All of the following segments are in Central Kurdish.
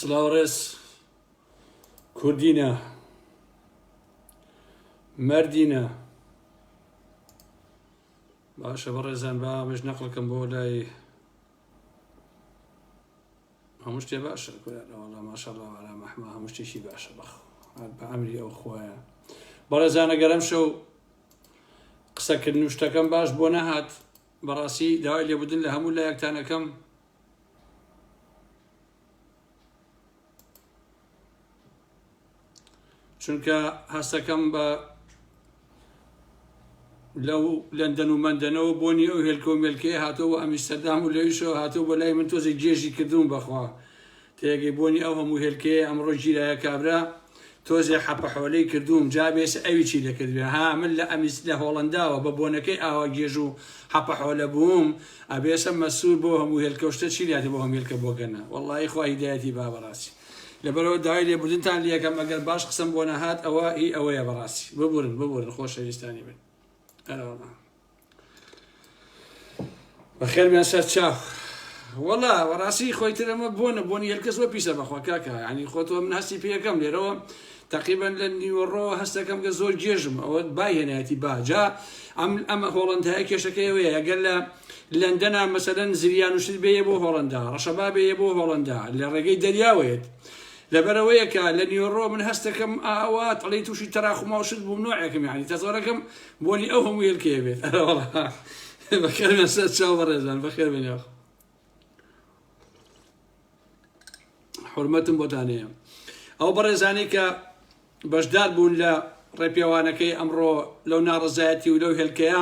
سلاورس كردينا مردينا باشا برزان با مش نقلكم بولاي همشتي باشا والله ما شاء الله على محمى همشتي شي باشا بخ بعمري او خويا برزان قرم شو قسك نوشتكم باش بونهات براسي داوي اللي بدن لهم ولا يكتانا كم چونکە هەستەکەم بە لەو لەندەن و مەندەنەوە بۆنی ئەو هێلکۆمێلکەیە هاتەوە ئەمیستەردام و لەویشەوە هاتەوە بە لای من تۆزێک گێژی کردوم بەخوا تێگەی بۆنی ئەو هەموو هێلکەیە ئەمڕۆ گیرایە کابرا تۆزێ حەپەحۆلەی کردوم جابێس ئەوی چی لەکردوێ ها من لە ئەمیس لە هۆڵەنداوە بە بۆنەکەی ئاوا گێژ و حەپەحۆلە بووم ئەبێسە مەسوول بۆ هەموو هێلکەوشتە چی لاتێ بۆ هەم هێلکە بۆگەنە وەڵڵی خوا هیدایەتی با بەڕاستی لەبەرەوە داوای لێبوردنتان لەکەم ئەگەر باش قسم بۆ نەهات ئەوە هی ئەوەیە بەڕاستی ببورن خۆشەویستانی بن بەخێر بێن سەر چاو وەڵا وەڕاستی خۆی ترەمە بۆنی هێلکەس وە پیسە بەخوا کاکە ینی خۆتەوە من هەستی پێەکەم لێرەوە تقریبان لە نیوەڕۆ هەستەکەم کە زۆر گێژم ئەوە باهێنایەتی باجا ئەمە هۆڵەندای کێشەکەیەوەیە ئەگەر لە لەندەنا مەسەلەن زریان وشت بێیە بۆ هۆڵەندا ڕەشەبا بێیە بۆ هۆڵەندا لە ڕێگەی دەریاوێت لەبەرەوەیەکە لە نیوەڕۆ من هەستەکەم ئاوا تەڵی تووشی تەراخوما وشت بووم نوعێکم یعنی تەزۆرەکەم بۆنی ئەو هەموو هێلکەیە بێت بەخێر بێن سەر چاو بەڕێزان بەخێر بێن یاخ حورمەتم بۆتانەیە ئەو بەڕێزانی کە بەشدار بوون لە ڕێپێوانەکەی ئەمڕۆ لەو ناڕزایەتی و لەو هێلکەیە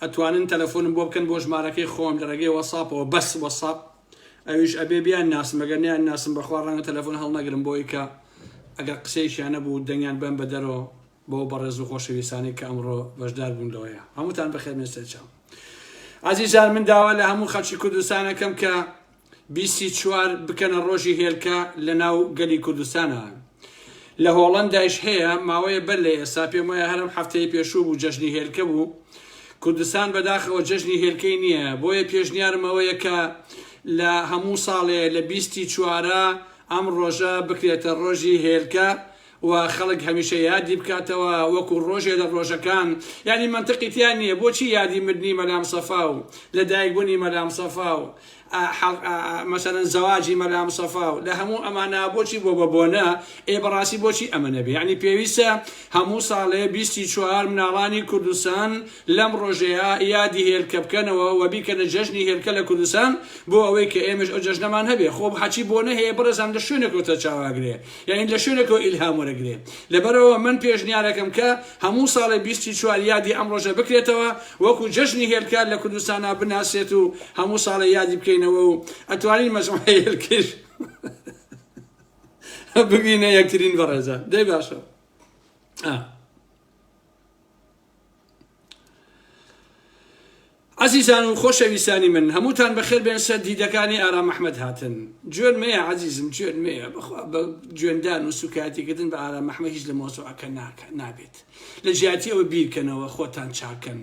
ئەتوانن تەلەفۆنم بۆ بکەن بۆ ژمارەکەی خۆم لە ڕێگەی وەساپەوە بەس وەساپ ئەویش ئەبێ بیان ناسم ئەگەر نیان ناسم بەخوا ڕەنگە تەلەفۆن هەڵنەگرم بۆی کە ئەگەر قسەیشیان نەبوو دەنگیان بەم بە دەرەوە بۆ بەڕێز و خۆشەویستانی کە ئەمڕۆ بەشدار بوون لەوەیە هەمووتان بەخێر بێن چاو عەزیزان من داوا لە هەموو خەڵکی کوردستانەکەم کە 24 بکەنە ڕۆژی هێلکە لە ناو گەلی کوردستانە لە هۆڵەندایش هەیە ماوەیە بەر لە ئێستا پێم وایە هەرم هەفتەی پێشوو بوو جەژنی هێلکە بوو کوردستان بەداخەوە جەژنی هێلکەی نییە بۆیە پێشنیارم ئەوەیە کە لە هەموو ساڵێ لە 24 ئەم ڕۆژە بکرێتە ڕۆژی هێلکە و خەڵک هەمیشە یادی بکاتەوە وەکو ڕۆژێ لە ڕۆژەکان ینی منطقی تیان نییە بۆچی یادی مردنی مەلام سەفا و لەدایکبوونی مەلام سەفا و مثلا زەواجی مەلام سەفا و لە هەموو ئەمانە بۆچی بۆ بەبۆنە بەڕاستی بۆچی ئەمە نەبێ یعنی پێویستە هەموو ساڵێ 24 مناڵانی کوردستان لەم ڕۆژەیە یادی هێلکە بکەنەوە و بیکەنە جەژنی هێلکە لە کوردستان بۆ ئەوەی کە ئێمەش ئەو جەژنەمان هەبێ خۆ حەچی بۆنە هەیە بڕێزان لە شوێنێکەوە تەچاواگرێ یعنی لە شوێنێکەوە ئیلهام وەرەگرێ لەبەرەوە من پێشنیارەکەم کە هەموو ساڵێ 24 یادی ئەم ڕۆژە بکرێتەوە وەکو جەژنی هێلکە لە کوردستانە بناسێت و هەموو ساڵێ یادی بکەینەوە و ئەتوانین مەجموعەی هێلکەش ببینە یەکترین بەڕێزە دەی باشە عەزیزان و خۆشەویستانی من هەمووتان بەخێر بێن سەر دیدەکانی ئارام ئەحمەد هاتن جوێن مەیە عەزیزم جوێن مەیە بە جوێندان و سوکاتیکردن بە ئارام ئەحمەد هیچ لە مۆزوعەکە نابێت لە جیاتی ئەوە بیرکەنەوە خۆتان چاکەن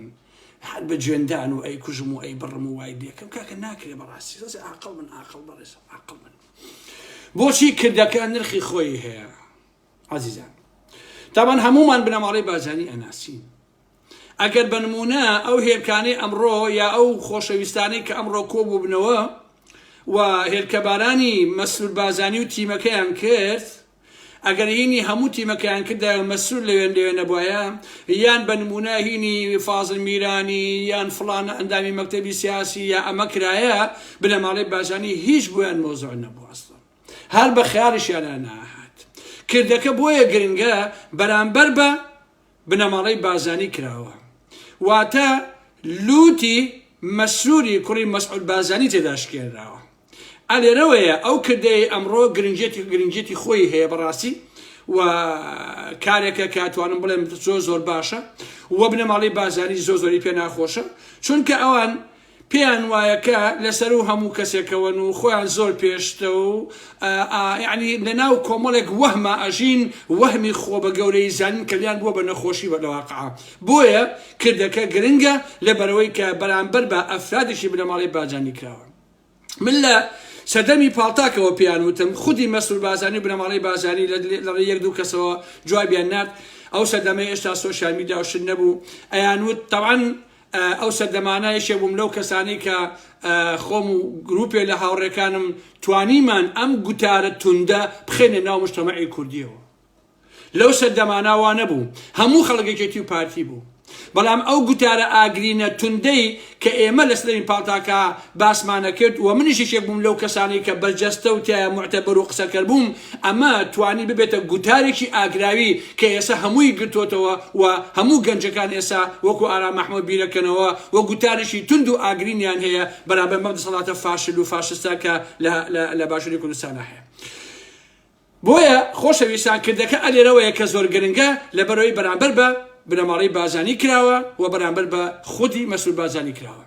هەر بە جوێندان و ئەی کوژم و ئەی بڕم و وای لێکەم کاکە ناکرێ بەڕاستی عاقڵ من عاقڵ بەڕێزم عاقڵ من بۆچی کردەکە نرخی خۆی هەیە عەزیزان تاوان هەمومان بنەماڵەی بازانی ئەناسین ئەگەر بنمونە ئەو هێلکانەی ئەمڕۆ یا ئەو خۆشەویستانەی کە ئەمڕۆ کۆبوو بنەوە و هێلکەبارانی مەسرور بازانی و تیمەکەیان کرد ئەگەر هینی هەموو تیمەکەیان کردە مەسرور لەوێ نەبووایە یان بنمونە هینی فازڵ میرانی یان فڵان ئەندامی مەکتەبی سیاسی یا ئەمە کرایە بنەماڵەی بازانی هیچ بۆیان مۆزوع نەبوو ئەسڵا هەر بە خیاڵیشیان ناهات کردەکە بۆیە گرنگە بەرامبەر بە بنەماڵەی بازانی کراوە واتە لوتی مەسروری کوڕی مەسعود بازانی تێدا شکێنراوە ئەلێرەوەیە ئەو کردەی ئەمڕۆ گرنگێتی خۆی هەیە بەڕاستی و کارێکە کاتوانم بڵێم زۆر باشە و بنەماڵەی بازانی زۆری پێ ناخۆشە چونکە ئەوان پێیان وایەکە لەسەر و هەموو کەسێکەوەن و خۆیان زۆر پێشتە و یعنی لەناو کۆمەڵێک وەهمە ئەژین وەهمی خۆ بە گەورەی زانین کەلیان بووە بە نەخۆشی بە لەواقع بۆیە کردەکە گرنگە لەبەرەوەی کە بەرامبەر بە ئەفرادێکی بنەماڵەی بازانی کراوە من لە سەردەمی پاڵتاکەوە پێیان وتم خودی مەسرور بازانی و بنەماڵەی بازانی لە یەک دوو کەسەوە جوابیان نرد ئەو سەردەمەی ئێستا سۆشیال میدیا و شت نەبوو ئەیان وت تەواان ئەو سەردەمانە یەکێ بووم لەو کەسانی کە خۆم و گروپێ لە هاوڕێکانم توانیمان ئەم گوتارە توندە بخێنێ ناو مجتەمەعی کوردیەوە لەو سەردەمانە وا نەبوو هەموو خەڵکێکی و پارتی بوو بەڵام ئەو گوتارە ئاگرینە توندەی کە ئێمە لە سەردەمی پاڵتاکە باسمانە کرد و منیش یەکێک بووم لەو کەسانی کە بەرجەستە و تایە معتەبەر و قسەکەر بووم ئەمە توانی ببێتە گوتارێکی ئاگراوی کە ئێستا هەمووی گرتوتەوە و هەموو گەنجەکان ئێستا وەکو ئارام مەحموود بیرەکەنەوە و گوتارێکی تند و ئاگرینیان هەیە بەرامبەر مەم دەسەڵاتە فاشل و فاشستە کە لە باشووری کوردستانە هەیە بۆیە خۆشەویستان کردەکە ئەلێرەوەیە کە زۆر گرنگە لەبەرەوەی بەرامبەر بە بنەماڵەی بازانی کراوە و بەرامبەر بە خودی مەسرور بازانی کراوە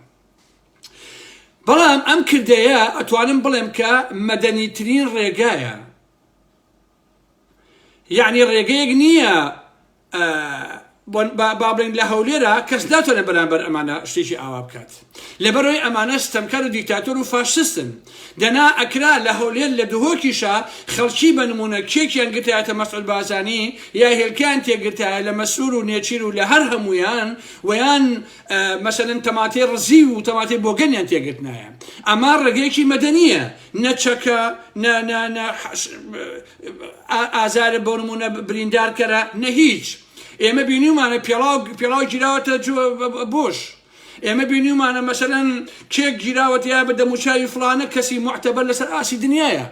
بەڵام ئەم کردەیە ئەتوانم بڵێم کە مەدەنیترین ڕێگایە یعنی ڕێگەیەک نییە بابلین لە هەولێرە کەس ناتوانێت بەرامبەر ئەمانە شتێکی ئاوا بکات لەبەرەوەی ئەمانە ستەمکار و دیکتاتۆر و فاشستن دەنا ئەکرا لە هەولێر لە دهۆکیشە خەڵکی بە نمونە کێکیان گرتایەتە مەسعود بازانی یا هێلکیان تێگرتایە لە مەسرور و نێچیر و لە هەر هەمویان ویان مەسەلەن تەماتەی ڕزی و تەماتەی بۆگەنیان تێگرتنایە ئەما ڕێگەیەکی مەدەنیە نەچەکە ئازارە بۆ نمونە بریندارکەرە نە هیچ ئێمە بینیمانە پێڵاو گیراوەتە بۆش ئێمە بینیمانە مەسەلەن کێک گیراوەت یا بە دەموچاوی فلانە کەسی معتەبەر لەسەر ئاسی دنیایە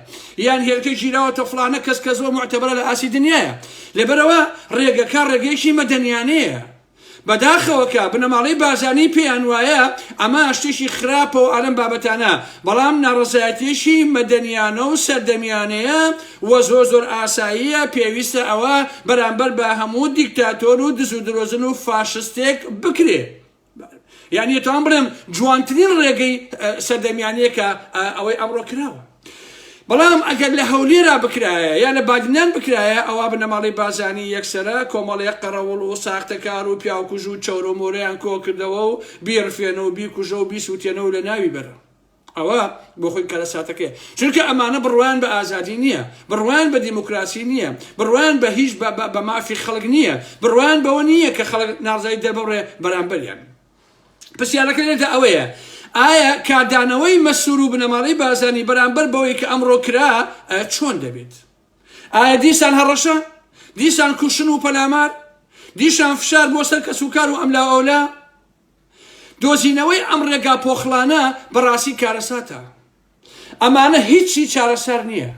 یان هێلکە گیراوەتە فلانە کەس کە زۆر معتەبەرە لە ئاسی دنیایە لەبەرەوە ڕێگەکە ڕێگەیەکی مەدەنیانەیە بەداخەوەکە بنەماڵەی بازانی پێیان وایە ئەمە شتێکی خراپە و ئالەم بابەتانە بەڵام ناڕزایەتیشی مەدەنیانە و سەردەمیانەیە و زۆر ئاساییە پێویستە ئەوە بەرامبەر بە هەموو دیکتاتۆر و دز و درۆزن و فاشستێک بکرێ یعنی توان بڵێم جوانترین ڕێگەی سەردەمیانەیە کە ئەوەی ئەمڕۆ کراوە بەڵام ئەگەر لە هەولێرا بکرایە یا لە بادنان بکرایە ئەوە بنەماڵەی بازانی یەکسەرە کۆمەڵەیە قەڕەوڵ و ساختەکار و پیاوکوژ و چەور و مۆرەیان کۆ کردەوە و بیڕفێنە و بیکوژە و بیسووتێنەوە لە ناوی بەرە ئەوە بۆ خۆی کەرەساتەکەی چونکە ئەمانە بڕوان بە ئازادی نییە بڕوان بە دیموکراسی نییە بڕوان بە هیچ بە مافی خەڵک نییە بڕوان بەوە نییە کە خەڵک ناڕزایی دەبڕێ بەرامبەریان پرسیارەکە لێتە ئەوەیە ئایا کاردانەوەی مەسرور و بنەماڵەی بازانی بەرامبەر بەوەی کە ئەمڕۆ کرا چۆن دەبێت ئایا دیسان هەڕەشە دیسان کوشن و پەلامار دیشان فشار بۆ سەر کەسوکار و ئەملا ئەولا دۆزینەوەی ئەم ڕێگا پۆخڵانە بەڕاستی کارەساتە ئەمانە هیچی چارەسەر نییە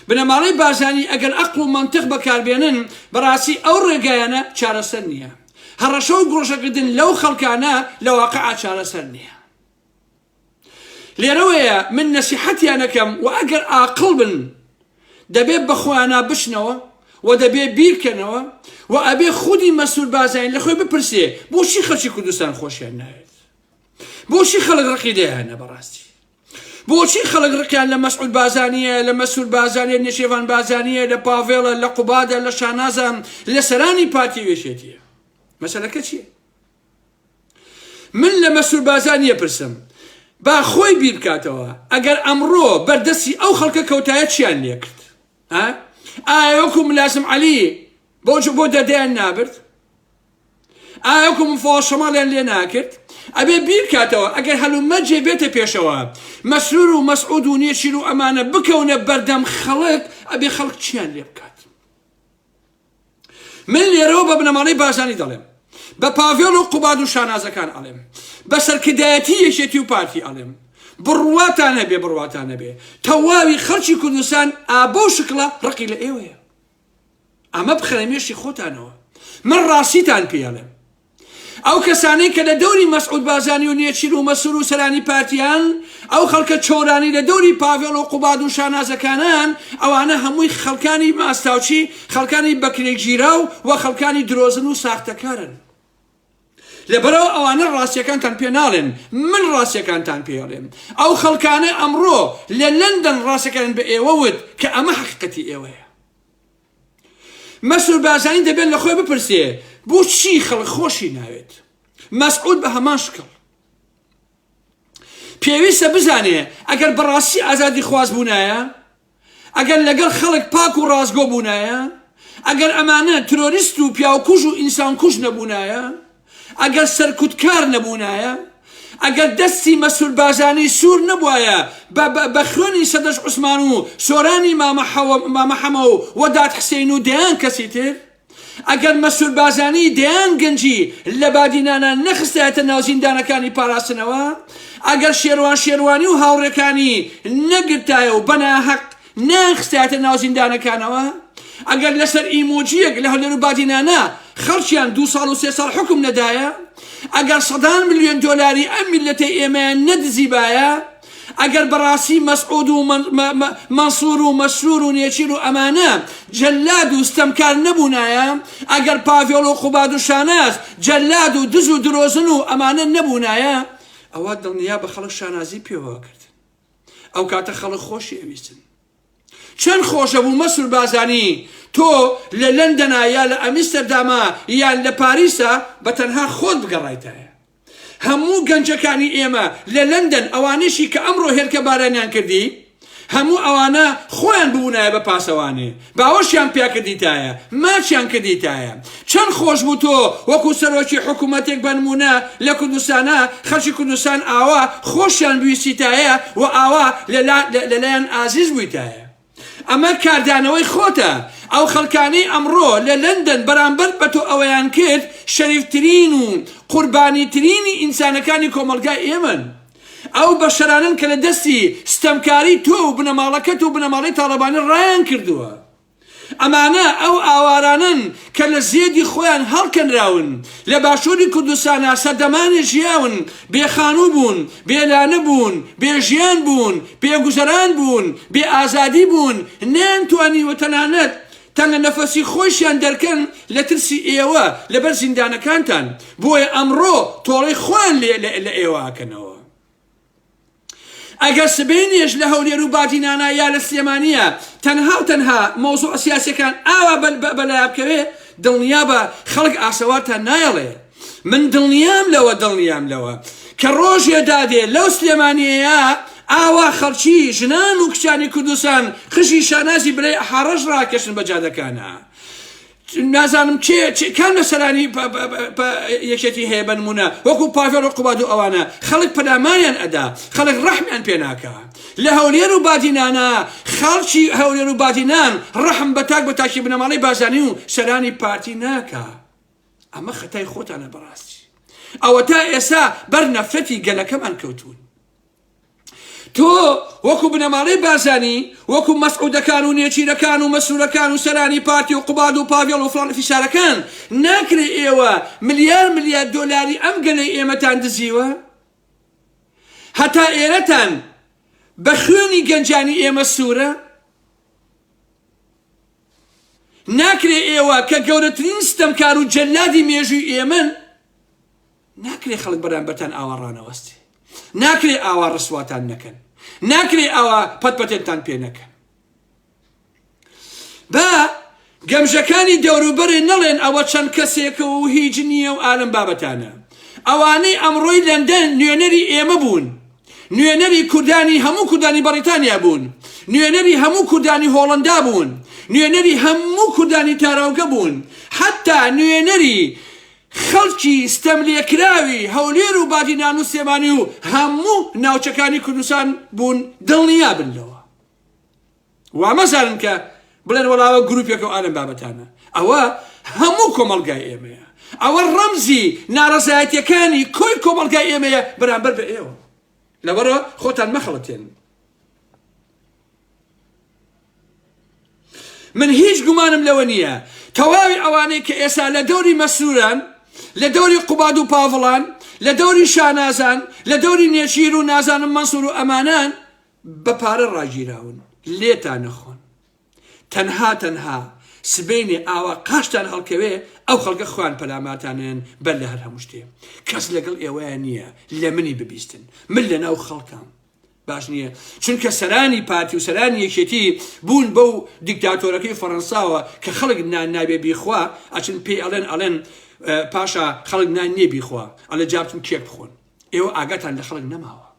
بنەماڵەی بازانی ئەگەر عەقڵ و مەنتیق بەکاربێنن بەڕاستی ئەو ڕێگایانە چارەسەر نییە هەڕەشە و گۆڕژەکردن لەو خەڵکانە لە واقعا چارەسەر نییە لێرەوەیە من نەسیحەتیان ئەەکەم و ئەگەر عاقڵ بن دەبێت بە خۆیانە بشنەوە و دەبێت بیرکەنەوە و ئەبێ خودی مەسرور بازانی لە خۆی بپرسێ بۆچی خەڵکی کوردستان خۆشیان ناوێت بۆچی خەڵک ڕقی دەیانە بەڕاستی بۆچی خەڵک ڕقیان لە مەسعود بازانیە لە مەسرور بازانیە نێشێوان بازانیە لە پاڤێڵە لە قوبادە لە شانازە لە سەرانی پارتی وێشێتیە مەسەلەکە چییە من لە مەسرور بازانیە پرسم با خۆی بیر بکاتەوە ئەگەر ئەمڕۆ بەردەستی ئەو خەڵکە کەوتایە چیان لێ کرد ئایا وەکو ملازم عەلی بۆ دەدەیان نابرد ئایا وەکو مفۆڵ شەماڵیان لێ ناکرد ئەبێ بیر بکاتەوە ئەگەر هەلومەرجێ بێتە پێشەوە مەسرور و مەسعود و نێچیر و ئەمانە بکەونە بەردەم خەڵک ئەبێ خەڵک چیان لێ بکات من لێرەوە بە بنەماڵەی بازانی دەڵێم بە پاڤێڵ و قوباد و شانازەکان ئەڵێم بە سەرکردایەتی یەکێتی و پارتی ئەڵێم بڕواتان هەبێ بڕواتان هەبێ تەواوی خەڵکی کوردستان ئابۆ شکڵە ڕقی لە ئێوەیە ئەمە بخەرەمێشی خۆتانەوە من ڕاستیتان پێڵێم ئەو کەسانەی کە لە دەوری مەسعود بازانی و نێچیر و مەسرور و سەرانی پارتیان ئەو خەڵکە چۆرانی لە دەوری پاڤێڵ و قوباد و شانازەکانان ئەوانە هەمووی خەڵکانی ماستاوچی خەڵکانی بەکرێگیراو و خەڵکانی درۆزن و ساختەکارن لەبەرەوە ئەوانە ڕاستیەکانتان پێ ناڵێن من ڕاستیەکانتان پێڵێم ئەو خەڵکانە ئەمڕۆ لە لەندەن ڕاستەکان بە ئێوە وت کە ئەمە حەقیقەتی ئێوەیە مەسرور بازانی دەبێت لە خۆی بپرسێ بۆچی خەڵک خۆشی ناوێت مەسعود بە هەمان شکڵ پێویستە بزانێ ئەگەر بەڕاستی ئازادی خواز بوونایە، ئەگەر لەگەڵ خەڵک پاک و ڕازگۆ بوونایە، ئەگەر ئەمانە ترۆریست و پیاوکوژ و ئینسان کوژ نەبوونایە، ئەگەر سەرکوتکار نەبوونایە، ئەگەر دەستی مەسئول بازانی سوور نەبووایە بە خوێنی سەدەش عوسمان و سۆرانی مامە حەمە و وەداد حسێین و دەیان کەسی تر، ئەگەر مەسئول بازانی دەیان گەنجی لە بادینانە نەخستایەتە ناو زیندانەکانی پاراستنەوە، ئەگەر شێروانی و هاوڕێکانی نەگرتایە و بەناحەق نەخستایەتە ناو زیندانەکانەوە، ئەگەر لەسەر ئیمۆجیەک لە هەولێر و بادینانە خەڵکیان 2 ساڵ و 3 ساڵ حکم نەدایە، ئەگەر سەدان ملیۆن دۆلاری ئەم میلەتەی ئێمەیان نەدزیبایە، ئەگەر بەڕاستی مەسعود و مەنسوور و مەسرور و نێچیر و ئەمانە جەلاد و ستەمکار نەبوونایە، ئەگەر پاڤێڵ و خوباد و شاناز جەلاد و دز و درۆزن و ئەمانە نەبوونایە، ئەوە دڵنیا بە خەڵک شانازی پێوە کرد. ئەو کاتە خەڵک خۆشی ئەویستن. چەند خۆشە بوو مەسئول بازانی تۆ لە لەندەنا یا لە ئەمستەردامە یان لە پاریسە بە تەنها خۆت بگەڕایتایە. هەموو گەنجەکانی ئێمە لە لەندەن ئەوانشی کە ئەمڕۆ هێرکە بارانیان کردی، هەموو ئەوانە خۆیان ببوونایە بە پاسەوانێ، باوەشیان پیا کردیتایە، ماچیان کردیتایە. چەند خۆش بوو تۆ وەکو سەرۆکی حکوومەتێک بەنمونە لە کوردستانە خەڵکی کوردستان ئاوا خۆشیان بویستیتایە و ئاوا لەلایەن ئازیز بوویتایە. ئەمە کاردانەوەی خۆتە. ئەو خەڵکانەی ئەمڕۆ لە لەندەن بەرامبەر بە تۆ ئەوەیان کرد شەریفترین و قوربانیترینی ئینسانەکانی کۆمەلگای ئێمەن. ئەو بەشەرانن کە لە دەستی ستەمکاری تۆ و بنەماڵەکەت و بنەماڵی تاڵەبانی ڕایان کردووە. ئەمانە ئەو ئاوارانن کە لە زێدی خۆیان هەڵکەنراون، لە باشووری کوردستانە سەردەمانی ژیاون، بێخانوو بوون، بێلانە بوون، بێژیان بوون، بێگوزەران بوون، بێ ئازادی بوون، نەیانتوانیوە تەنانەت تەنگە نەفەسی خۆشیان دەرکەن لە ترسی ئێوە لەبەر زیندانەکانتان، بۆیە ئەمڕۆ تۆڵەی خۆیان لە ئێوەکەنەوە. ئەگەر سبەینێش لە هەولێر و بادینانە یا لە سلێمانیە تەنها مۆزوع سیاسیەکان ئاوا بەلای بکەوێ، دڵنیا بە خەڵک ئاسەواتان نایەڵێ. من دڵنیام لەوە کە ڕۆژێ دادێ لەو سلێمانیەیە ئاوا خەڵکی ژنان و کچانی کوردستان خشی شانازی بلای حاڕەش ڕاکێشن بە جادەکانە. نازانم کام لە سەرانی یەکێتی هەیە بنمونە وەکو پاڤێڵ و قوباد و ئەوانە خەڵک پەلامانیان ئەدا، خەڵک ڕەحمیان پێ ناکا. لە هەولێر و بادینانە خەڵکی هەولێر و بادینان ڕەحم بە تاکی بنەماڵی بازانی و سەرانی پارتی ناکا. ئەمە خەتای خۆتانە بەڕاستی. ئەوە تا ئێستا بەر نەفرەتی گەلەکەمان کەوتون. تۆ وەکو بنەماڵی بازانی وەکو مەسعودەکان و نێچیرەکان و مەسئولەکان و سەرانی پارتی و قوباد و پاڤێڵ و فڵان فیشارەکان ناکرێ ئێوە ملیار دۆلاری ئەم گەلەی ئێمەتان دزیوە؟ هەتا ئێرەتان بە خوێنی گەنجانی ئێمە سوورە؟ ناکرێ ئێوە کە گەورەترین ستەمکار و جەلادی مێژووی ئێمەن ناکرێ خەڵک بەرامبەرتان ئاوا ڕانەوەستی، ناکرێ ئاوا ڕسواتان نەکەن، ناکرێ ئاوا پەتپەتێنتان پێ نەکەن. با گەمژەکانی دەوروبەرێ نەڵێن ئەوە چەند کەسێکە و هیچ نییە و ئالم بابەتانە. ئەوانەی ئەمڕۆی لەندەن نوێنەری ئێمە بوون، نوێنەری کوردانی هەموو کوردانی بەریتانیا بوون، نوێنەری هەموو کوردانی هۆڵەندا بوون، نوێنەری هەموو کوردانی تاراوگە بوون، حتا نوێنەری خەڵکی ستەملێکراوی هەولێر و بادینان و سێمانی و هەموو ناوچەکانی کوردستان بوون دڵنیا بن لەوە. وامەزانن کە بڵێن وەڵاوە گروپێکە و ئالم بابەتانە. ئەوە هەموو کۆمەڵگای ئێمەیە، ئەوە ڕەمزی ناڕەزایەتیەکانی کۆی کۆمەڵگای ئێمەیە بەرامبەر بە ئێوە. لەبەرەوە خۆتان مەخەڵەتێن. من هیچ گومانم لەوە نییە تەواوی ئەوانەی کە ئێستا لە دەوری مەسروران، لە دەوری قوباد و پاڤڵان، لە دەوری شانازان، لە دەوری نێچیر و نازانم مەنسوور و ئەمانان بە پارە ڕاگیراون. لێتان نەخۆن. تەنها سبەینێ ئاوا قاشتان هەڵکەوێ ئەو خەڵکە خوان پەلاماتانێن بەر لە هەر هەموو شتێ. کەس لەگەڵ ئێوەیە نییە لە منی ببیستن، من لە ناو خەڵکام. باش نییە چونکە سەرانی پارتی و سەرانی یەکێتی بوون بەو دیکتاتۆرەکەی فەڕەنساوە کە خەڵک نابێ بیخوا ئەچن پێی ئەڵێن پاشا خەڵک نان نێ بیخوا ئەلە جابتون کێک بخۆن. ئێوە ئاگاتان لە خەڵک نەماوە.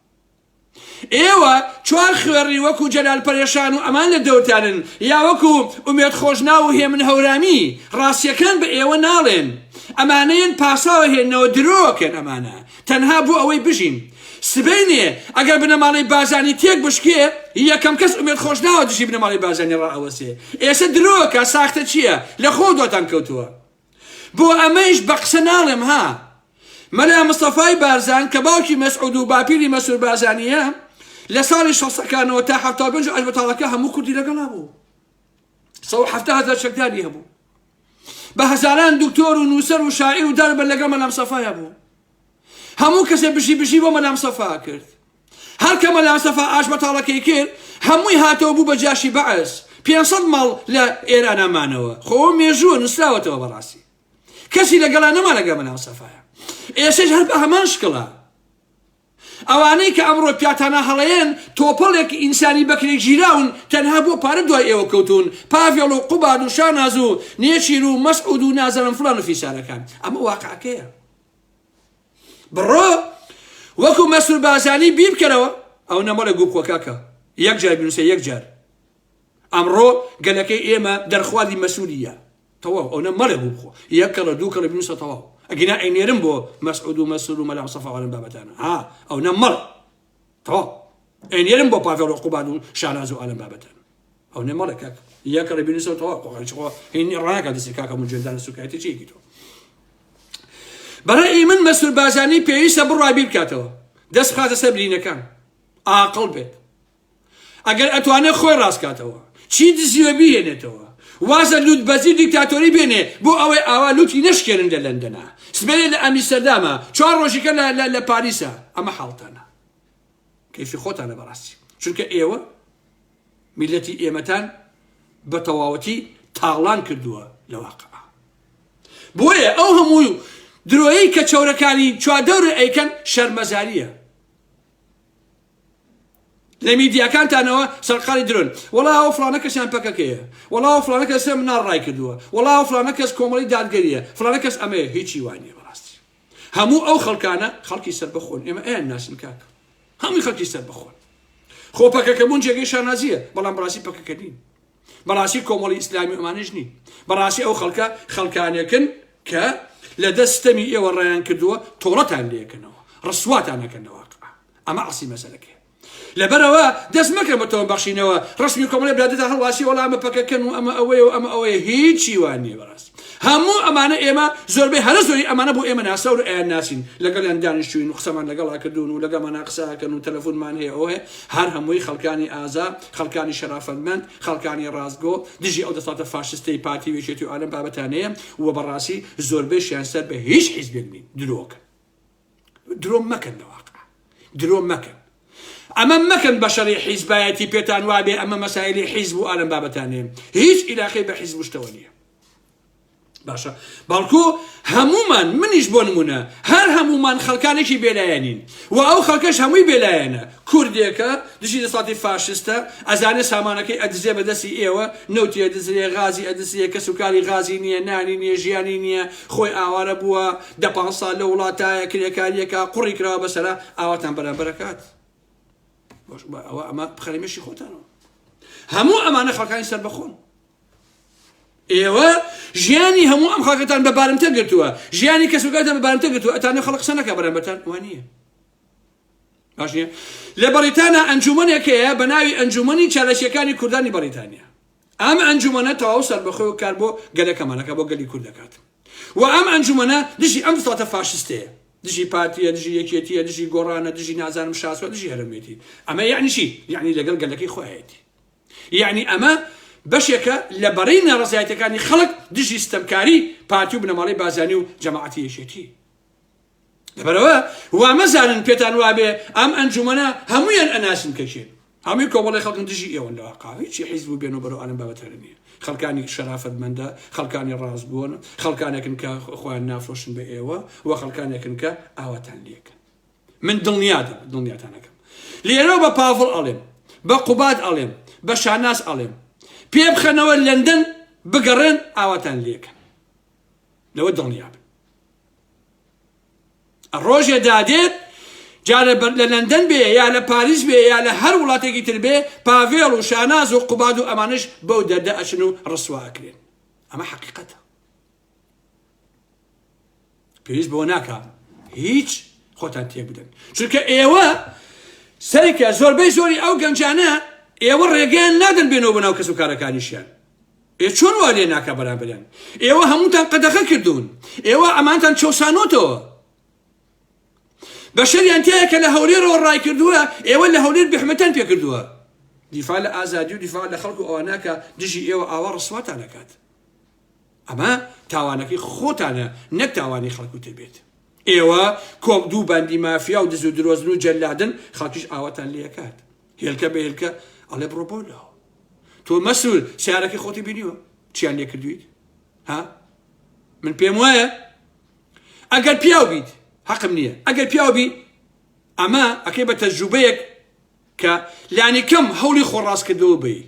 ئێوە چوار خوێڕی وەکو جەلال پەرێشان و ئەمان لە دەوتانن یا وەکو ئومێد خۆشنا و هێمن هەورامی ڕاستیەکان بە ئێوە ناڵێن ئەمانەیەن پاساوە هێنەوە درۆکەن ئەمانە تەنها بۆ ئەوەی بژین سبەینێ ئەگەر بنەماڵی بازانی تێک بشکێ یەکەم کەس ئومێد خۆشناوە دژی بنەماڵی بازانی ڕائەوەسێ ئێستا درۆکە ساختە چییە لە خۆ دواتان کەوتووە بۆ ئەمەش بە قسە ناڵێم ها مەلا مستەفای بارزان کە باوکی مەسعود و باپیری مەسعود بارزانیە لە ساڵی 60ەکانەوە تا 75 ئەلبەتاڵەکە هەموو کوردی لەگەڵا بوو 170,000 شەکداری هەبوو بە هەزاران دکتۆر و نووسەر و شاعیر و داربەر لەگەڵ مەلا مستەفایە بوو هەموو کەسێ بژی بۆ مەلا مستەفا کرد هەر کە مەلا مستەفا ئاشبەتاڵەکەی کرد هەمووی هاتەوە بوو بە جاشی بەعەز 500 ماڵ لە ئێرانەمانەوە خۆ مێژووە نووسراوەتەوە بەڕاستی کەسی لەگەڵا نەما لەگەڵ مەلا مستەفایە ئێسش هەر بە هەمان شکڵە ئەوانەی کە ئەمڕۆ پیاتانە هەڵەیەن تۆپەڵێک ئینسانی بەکرێک ژیراون تەنها بۆ پارە دوای ئێوە کەوتون پاڤێڵ و قوباد و شاناز و نێچیر و مەسعود و نازەرم فڵان و فیسارەکان ئەمە واقعەکەیە بڕۆ وەکو مەسعود بازانی بیر بکەرەوە ئەو نەمەڵە گوپخۆ کاکە یەک جار بنووسێ یەک جار ئەمڕۆ گەلەکەی ئێمە دەرخوازی مەسعودیە تەواو ئەو نەمەڵە گوپخۆ یەک کەڵە دوو کەڵە بنووسە تەواو ئەگەنا ئەینێرم بۆ مەسعود و مەسعود و مەلا مستەفا ئەڵەم بابەتانە ها ئەو نەمەڵ تەواو ئەینێرم بۆ پاڤێڵ و قوباد و شاناز و ئەڵەم بابەتانە ئەو نەمەڵە کاکە یەک کەڵە بنووسە تەواو هینی ڕاکات دەستی کاکە موجێدانە سوکایەتی چیەکی تۆ بەڕێی من مەسعود بازانی پێویستە بڕوا بیر بکاتەوە دەست بخاتە سەر برینەکان عاقڵ بێت ئەگەر ئەتوانێت خۆی ڕاستکاتەوە چی دزیوە بهێنێتەوە وازە لوت بەزی دیکتاتۆری بێنێ بۆ ئەوەی ئاوا لوتی نەشکێنن لە لەندەنە سبەیە لە ئەمیستەردامە 4 ڕۆژێکە لە پاریسە ئەمە حاڵتانە کەیفی خۆتانە بەڕاستی چونکە ئێوە میلەتی ئێمەتان بە تەواوەتی تاڵان کردووە لە واقعە بۆیە ئەو هەموو درۆیی کە چەورەکانی چوادەورە ئەیکەن شەرمەزاریە لە میدیاکانتانەوە سەرقاڵی درۆن وەڵاوە فڵانە کەسیان پەکەکەیە وەڵاوە فڵانە کەس مناڵ ڕای کردووە وەڵاوە فڵانە کەس کۆمەڵی دادگەریە فڵانە کەس ئەمەیە هیچی وانیە بەڕاستی هەموو ئەو خەڵکانە خەڵکی سەربەخۆن ئێمە ئەیان ناسن کاکە هەمووی خەڵکی سەربەخۆن خۆ پەکەکەبوون جێگەی شانازیە بەڵام بەڕاستی پەکەکە نین بەڕاستی کۆمەڵی ئیسلامی ئەمانەش نین بەڕاستی ئەو خەڵکە خەڵکانێکن کە لە دەستەمی ئێوە ڕایان کردووە تۆڵەتان لێکەنەوە ڕسواتان نەکەنەوە ئەمە ئەسی مەسەلەکەیە لەبەرەوە دەست مەکەن بە تۆ بەخشینەوە ڕسمی کۆمەڵی برادەتە هەڵواسی وەڵامە پەکەکەن و ئەمە ئەوەیە و ئەمە ئەوەیە هیچی وان نییە بەڕاست هەموو ئەمانە ئێمە زۆربەی هەرە زۆری ئەمانە بۆ ئێمە ناسە و ئەیان ناسین لەگەڵیان دانیشتوین و قسەمان لەگەڵا کردوون و لەگەڵمانە قساکەن و تەلەفۆنمان هەیە ئەوەیە هەر هەمووی خەڵکانی ئازا خەڵکانی شەرافەتمەند خەڵکانی ڕاستگۆ دژی ئەو دەساتە فاشستەی پارتی وێچێتی و ئالەم بابەتانەیە و بەڕاستی زۆربەیشیان سەر بە هیچ حیزبێک نین درۆکن درۆ مەکەن لە واقع درۆ مەکەن ئەمە مەکەن بە شەڕی حیزبایەتی پێتان وابێ ئەمە مەسایلی حیزب و ئالەم بابەتانەیە هیچ ئیلاقەی بە حیزب شتەوە نییە باشە بەڵکو هەمومان منیش بۆ نمونە هەر هەمومان خەڵکانێکی بێلایەنین و ئەو خەڵکەش هەمووی بێلایەنە کوردێکە دژی دەسڵاتی فاشستە ئەزانێ سامانەکەی ئەدزێ بەدەستی ئێوە نەوتی ئەدزرێ غازی ئەدزێ کە سوکاری غازی نییە نانی نییە ژیانی نییە خۆی ئاوارە بووە 10 ساڵ لە وڵاتایە کرێکاریەکە قوڕی کراوە بەسەرا ئاواتان بەرامبەرەکات ئەوە ئەمە بخەرێمێشی خۆتانەوە هەموو ئەمانە خەڵکانی سەربەخۆن ئێوە ژیانی هەموو ئەم خەڵکەتان بە بارمتە گرتووە ژیانی کەسوگاتان بە بارمتە گرتووە ئەتانە خەڵک قسە نەکا بەرامبەرتان وانە باش نییە لە بەریتانیا ئەنجومەنێکەیە بە ناوی ئەنجومەنی چالەشیەکانی کوردانی بەریتانیا ئەم ئەنجومەنە تەواو سەربەخۆی کار بۆ گەلەکەمانەکە بۆ گەلی کوورد دەکات و ئەم ئەنجومەنە دژی ئەم دەسڵاتە فاشستەیە دژی پارتیە دژی یەکێتیە دژی گۆڕانە دژی نازانم شاسوە دژی هەرێتی ئەمە یعنی چی یعنی لەگەڵ گەلەکەی خۆیەتی یعنی ئەمە بەشێکە لە بەرەی ناڕزایەتەکانی خەڵک دژی ستەمکاری پارتی و بنەماڵی بازانی و جەماعەتی یەکێتی لەبەرەوە وامەزانن پێتان وابێ ئەم ئەنجومەنە هەموویان ئەناسن کەچێن هەمووی کۆمەڵی خەڵکن دژی ئێوە لە واقع هیچی حیزب و بێن و بەرەو ئالەم بابەتەرە نییە خەڵکانی شەرافەتمەندە خەڵکانی ڕاستگۆن خەڵکانێکن کە خۆیان نافرۆشن بە ئێوە و خەڵکانێکن کە ئاواتان لێکن من دڵنیاتانەکەم لێرەوە بە پاڤڵ ئەڵێم بە قوباد ئەڵێم بە شاناس ئەڵێم پێ بخەنەوە لەندەن بگەڕێن ئاواتان لێکن لەوە دڵنیا بن ڕۆژێ دادێت جا لە لەندەن بێ یا لە پاریس بێ یا لە هەر وڵاتێکی تر بێ پاڤێڵ و شاناز و قوباد و ئەمانش بەو دەردە ئەچن و ڕسواکرێن ئەمە حەقیقەتە پێویست بۆ ناکە هیچ خۆتان تێ بدەن چونکە ئێوە سەرکە زۆربەی زۆری ئەو گەنجانە ئێوە ڕێگەیان نادەن بێنەوە بەناو کەس و کارەکانیشیان چۆن وا لێ ناکە بەرامبەریان ئێوە هەمووتان قەدەغە کردوون ئێوە ئەمانتان چەوسانۆتەوە بەشەریان تەیە کە لە هەولێرەوە ڕای کردووە ئێوە لە هەولێر بێحمەتان پێ کردووە دیفاع لە ئازادی و دیفاع لە خەڵک و ئەوانەکە دژی ئێوە ئاوا ڕسواتان دەکات ئەمە تاوانەکەی خۆتانە نەک تاوانی خەڵکو تێبێت ئێوە کۆم دوو باندی مافیا و دز و درۆزن و جەلادن خەڵکیش ئاواتان لێکات هێلکە بە هێلکە ئەڵێ بڕۆ بۆ لەوە تۆ مەسوول سیارەکەی خۆتی بینیوە چیان لێ کردویت ها من پێم وایە ئەگەر پیاو بیت حەقم نییە ئەگەر پیاو بی ئەمە ئەکەی بە تەجروبەیەک کە لانی کەم هەوڵی خۆڕاستکردەوە بی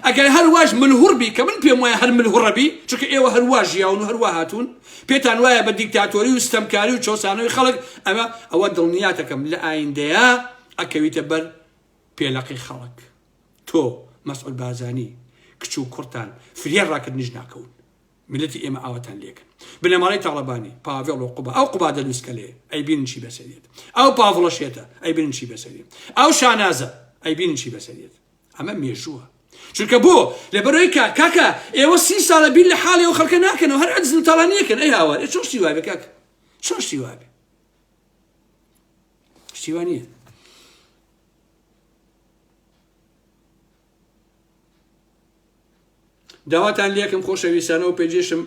ئەگەر هەرواش ملهوڕ بی کە من پێم وایە هەر ملهوڕە بی چونکە ئێوە هەروا ژیاون و هەروا هاتوون پێتان وایە بە دیکتاتۆری و ستەمکاری و چۆسانەوەی خەڵک ئەوە دڵنیاتەکەم لە ئایندەیە ئەکەویتە بەر پێلەقی خەڵک تۆ مەسعود بارزانی کچ و کوڕتان فرێ ڕاکردنیش ناکەون ملەتی ئێمە ئاواتان لێکن بنەماڵەی تاڵەبانی پاڤێڵ و قوبا ئەو قوبا دەنووسکە لێ ئەی بینن چی بەسەرێت ئەو پاڤڵەشێتە ئەی بینن چی بەسەرێت ئەو شانازە ئەی بینن چی بەسەرێت ئەمە مێژووە چونکە بۆ لەبەرەوەی کاکە ئێوە 30 ساڵە بیر لە حاڵی و خەڵکە ناکەنەوە هەر عەجز و تاڵانیەکەن ئەی هاوار چۆن شتی وای بێ کاکە چۆن شتی وای بێ شتی وای نییە داواتان لێکم خۆشەویستانە و پێجێشم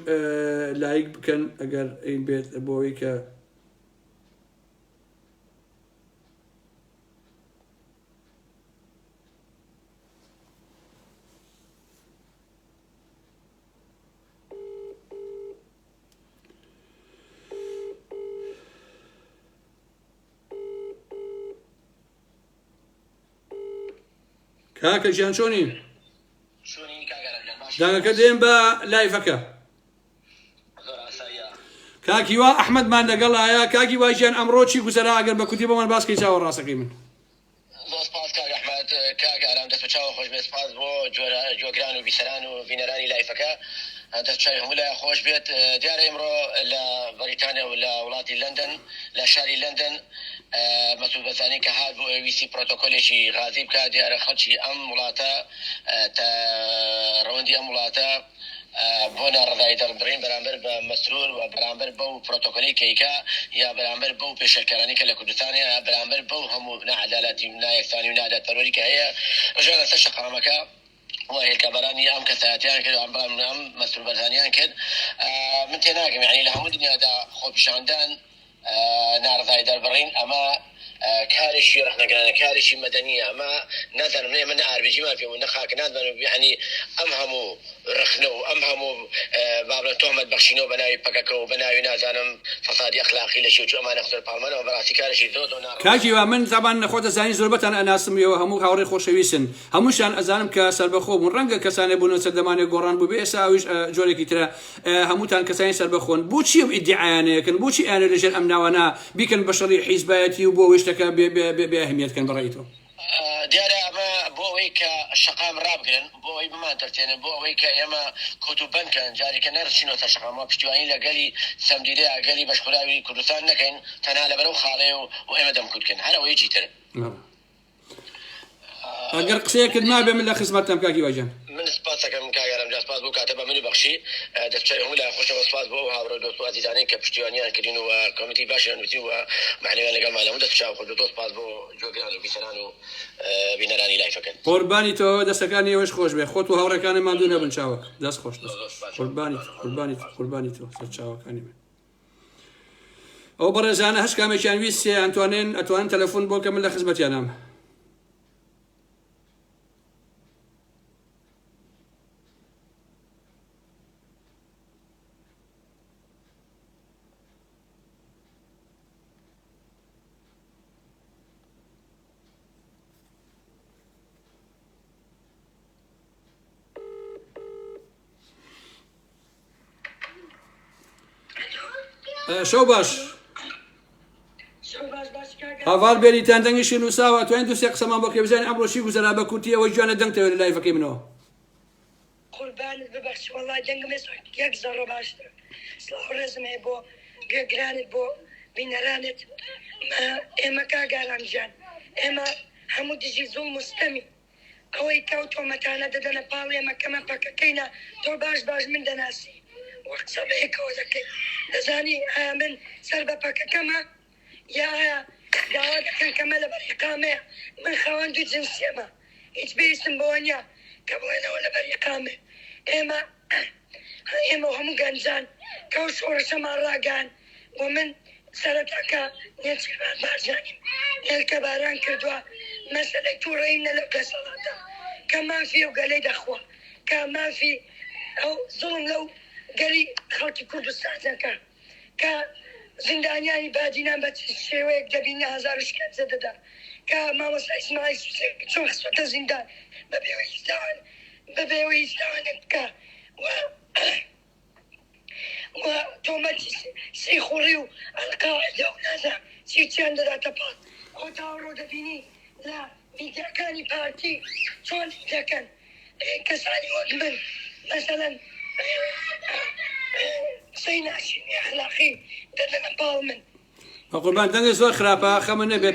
لایک بکەن ئەگەر ئین بێت بۆەوەی کە کاکە ژیان چۆنی؟ دانگەکە دێن بە لایڤەکە کاکی وا ئەحمەدمان لەگەڵایە کاکی وا ژیان ئەمڕۆ چی گوزەرا ئەگەر بە کوتی بۆمان باسکەی چاوە ڕاستەکەی من سپاس کاک ئەحمەد کاک ئارام دەست بە چاوە خۆش بێت سپاس بۆ جۆگران و بیسەران و بینەرانی لایڤەکە دەست چاوی هەموو لای خۆش بێت دیارە ئێمڕۆ لە بەریتانیا و لە وڵاتی لەندەن لە شاری لەندەن مەسعود بارزانی کە هات بۆ ویسی پرۆتۆکۆلێکی غازی بکات دیارە خەڵکی ئەم وڵاتە ڕەوەندی ئەم وڵاتە بۆ ناڕەدایی دەڕبڕین بەرامبەر بە مەسرور و بەرامبەر بەو پرۆتۆکۆلی کەیکا یا بەرامبەر بەو پێشەکەرانی کە لە کوردستانە یا بەرامبەر بەو هەموو نەعەدالەتی و نایەکسانی و نادەتپەروەری کە هەیە ژۆر لەسەر شەقامەکە هێلکەبەرانی ئەم کەسایەتیان کرد ئەم مەسعود بارزانیان کرد من تێناگەم یعنی لە هەموو دنیادا خۆپیشاندان ناڕەدایی دەربڕین ئەمە کارێکی ڕخنەگرانە کارێکی مەدەنیە ئەمە نازانم ئێمە نە ئاربژیمان پێ نە خاک نازانم یعنی ئەم هەموو ڕخنە و ئەم هەموو بابلە تۆمەت بەخشینەوە بە ناوی پەکەکە و بە ناوی نازانم فەسادی ئەخلاقی لە شێوچ ئەمانە خزر پاڵمانەوە بەڕاستی کارێکی زۆر کاکی وا من زەبان نەخۆتە زانی زۆربەتان ئەناسمەوە هەموو هاوڕێ خۆشەویستن هەمووشان ئەزانم کە سەربەخۆ بوون ڕەنگە کەسانێ بوون سەردەمانێک گۆڕان بوو بێ ئێستا ئەویش جۆرێکی ترە هەمووتان کەسانی سەربەخۆن بۆچی ئەم ئیدعایانەیەکن بۆچی ئیانە لەژێر ئەم ناوانە بیکەن بە شەڕی حیزبایەتی و بۆ ئەوەی شتەکە بێ ئەهمیەتکەن بەڕێیتەوە دیارە ئەمە بۆ ئەوەی کە شەقام ڕابگرن بۆ ئەوەی بمان دەرتێنن بۆ ئەوەی کە ئێمە کۆتوبەنکەن جارێکە نەرچینەوە شەقامەوە پشتیوانی لە گەلی سەمدیرەیە گەلی بەشخوراوی کوردستان نەکەین تەنها لەبەرەو خاڵێ و ئێمە دەمکوتکەن هەر ئەوەیەکی تر ئەگەر قسەیەکت نابێ من لە خزمەتتان کاکی واژیان من سپاسەکەم کاگەرم جا سپاس بۆ کاتە بە من بەخشی دەستچای هەموو لای خۆشەوە سپاس بۆ هاوڕێ دۆست و عزیزانەی کە پشتیوانیان کردین و کۆمیتی باشیان نووسی و معنویان لەگەڵمان هەموو دەستچاو خۆ دۆست سپاس بۆ جۆگران و بیسەران و بینەرانی لایڤەکەن قوربانی تۆ دەستەکانی ئێوەش خۆش بێ خۆت و هاوڕێکانی ماندوو نەبن چاوەک دەست خۆش قوربانی تۆ سەر چاوەکانی من ئەو بەڕێزانە هەش کامێکیان ویستێ ئەتوانن تەلەفۆن بۆ کە من لە خزمەتیانام شەو باش هەڤال بێریتان دەنگیشی نووساوە توانین دووسێ قسەمان بۆ کێ بزانین ئەمڕۆشی گوزەرا بە کورتیەوەی جوانە دەنگتەوێت لە لایڤەکەی منەوە. قوربانت ببەخش وەڵای دەنگم یەک زەڕۆ باشتر سڵاو ڕێزم هەیە بۆ گوێگرانت بۆ بینەرانت ئێمە کاگارانجان ئێمە هەموو دژی زوڵ مستەمی ئەوەی کەو تۆمەتانە دەدەنە پاڵ ئێمە کەمە پەکەکەینە تۆ باش من دەناسی وەقسە بەیەکەوە دەکەی دەزانی ئایا من سەر بە پەکەکەمە یا ئایا داوا دەکەن کەمە لە بەریقامەیە من خاوەن دوو جنسیەمە هیچ بێویستم بەوە نییە کە بڵێنەوە لە بەریقامێ ئێمە هەموو گەنجان کەو شۆڕەشەمان ڕاگەان بۆ من سەرەتاکە نێچێبان بارزانیم هێلکە باران کردووە مەسەلەی تووڕەینە لە گەسەڵاتە کە مافی و گەلەی دەخوا کە مافی ئەو زوڵم لەو گەری خەڵکی کوردستانەکە کە زیندانیانی بادینان بە شێوەیەک دەبینە هەزار شکەنجە دەدا کە مامۆستا ئیسماعیل چۆن خستووەتە زیندان بەبێەوەی هیچداوانێت بکە و تۆمەتی سیخوڕی و ئەلقاعدە و نازانم چیان دەداتە پاڵ ئەو تاوەڕۆ دەبینی لە میدیاکانی پارتی چۆن دەکەن کەسانی وەک من مەسەلەن قسەی ناشینی ئەخلاقی دەدەنە پاڵ من قوربان دەنگە زۆر خراپە خەمە نەبێ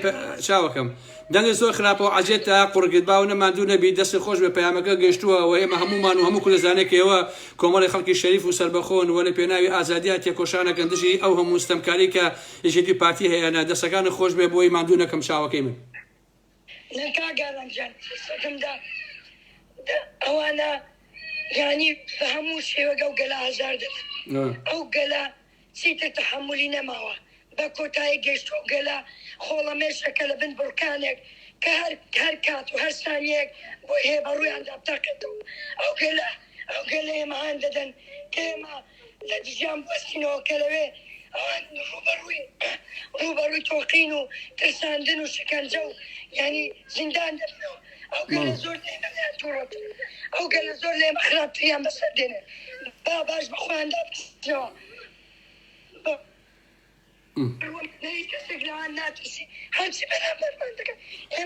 چاوەکەم دەنگە زۆر خراپە و عەجێت تا قورگت باو نەماندوو نەبی دەستی خۆش بە پەیامەکە گەشتووە و ئێمە هەمومان و هەموو کولەزانێکەوە کۆمەڵی خەڵکی شەریف و سەربەخۆن و لە پێناوی ئازادیا تێکۆشانەکەن دژی ئەو هەموو ستەمکاری کە یەکێتی پارتی هەیەە دەسەکان خۆش بێ بۆی ماندوو نەکەم چاوەکەی من لە کاگەڕەمجان سەکەمدا ئەوانە یانی بە هەموو شێوەگە و گەلا هەزار دەدەن ئەو گەلا چیتر تەحەمولی نەماوە بە کۆتایی گەشتۆ گەلا خۆڵەمێشەکە لە بن بڕکانێک کە هەر کات و هەر سانیەک بۆ هەیە بە ڕوویاندا بتاقێتەوە ئەو گەلە ئێمەهان دەدەن کە ئێمە لە دژیان بوەستینەوە کە لەوێ ئەوان ڕوبەڕووی تۆقین و ترساندن و شکنجە و ینی زیندان دەبنەوە ئەو گەلە زۆر لێمەیان تووڕەتر ئەو گەلە زۆر لێمە خراپتریان بەسەر دێنێ باش بەخۆیاندا بچنەوە